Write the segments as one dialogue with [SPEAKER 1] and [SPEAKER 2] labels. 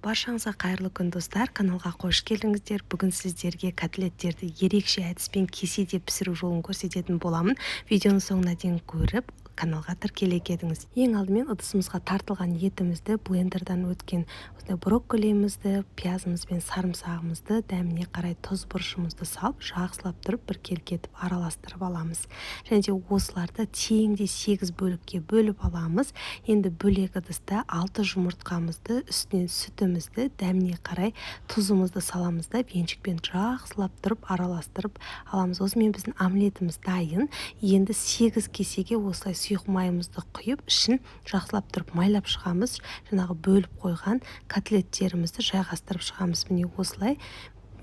[SPEAKER 1] Баршаңызға қайырлы күн достар, каналға қош келдіңіздер. Бүгін сіздерге котлеттерді ерекше әдіспен кеседе пісіру жолын көрсететін боламын. Видеоның соңына дейін көріп, каналға тіркеле кетіңіз. Ең алдымен ыдысымызға тартылған етімізді, блендердан өткен брокколимізді, пиязымыз бен сарымсағымызды, дәміне қарай тұз бұрышымызды салып, жақсылап тұрып біркелкетіп араластырып аламыз. Және де осыларды теңде 8 бөлікке бөліп аламыз. Енді бөлек ыдыста 6 жұмыртқамызды, үстінен сүтімізді, дәміне қарай тұзымызды саламыз да венчикпен жақсылап тұрып араластырып аламыз. Осымен біздің омлетіміз дайын. Енді 8 кесеге осылай сұйық майымызды құйып, ішін жақсылап тұрып майлап шығамыз. Жаңағы бөліп қойған котлеттерімізді жайғастырып шығамыз. Міне осылай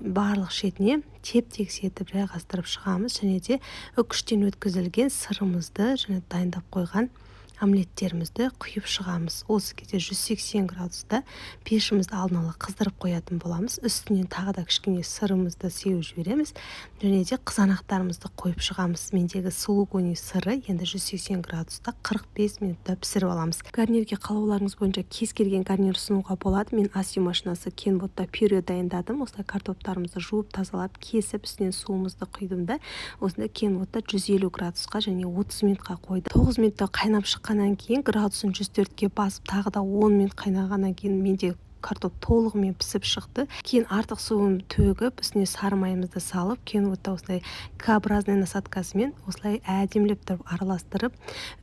[SPEAKER 1] барлық шетіне теп-тегіс етіп жайғастырып шығамыз. Және де үкіштен өткізілген сырымызды және дайындап қойған омлеттерімізді құйып шығамыз. Осы кезде 180 градуста пешімізді алдын ала қыздырып қоятын боламыз. Үстінен тағы да кішкене сырымызды сеуіп жібереміз. Және де қызанақтарымызды қойып шығамыз. Мендегі сулугуни сыры енді 180 градуста 45 минутта пісіріп аламыз. Гарнирге қалауларыңыз бойынша кез келген гарнир ұсынуға болады. Мен ас үй машинасы Kenwood'да пюре дайындадым. Осылай картоптарымызды жуып тазалап, кесіп, үстінен суымызды құйдым да осында Kenwood'да 150 градусқа және 30 минутқа қойдым. 9 минутта қайнап шыққаннан кейін градусын 104-ге басып, тағы да 10 минут қайнағаннан кейін менде картоп толығымен пісіп шықты. Кейін артық суын төгіп, үстіне сары майымызды салып, Kenwood'да осылай К-образный насадкасымен осылай әдемілеп тұрып араластырып,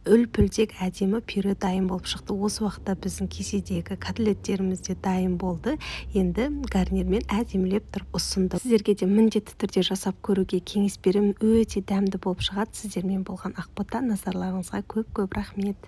[SPEAKER 1] үл-пүлдек әдемі пюре дайын болып шықты. Осы уақытта біздің кеседегі котлеттеріміз де дайын болды. Енді гарнирмен әдемілеп тұрып ұсындым. Сіздерге де міндетті түрде жасап көруге кеңес беремін. Өте дәмді болып шығады. Сіздермен болған Ақбота, назарларыңызға көп-көп рахмет.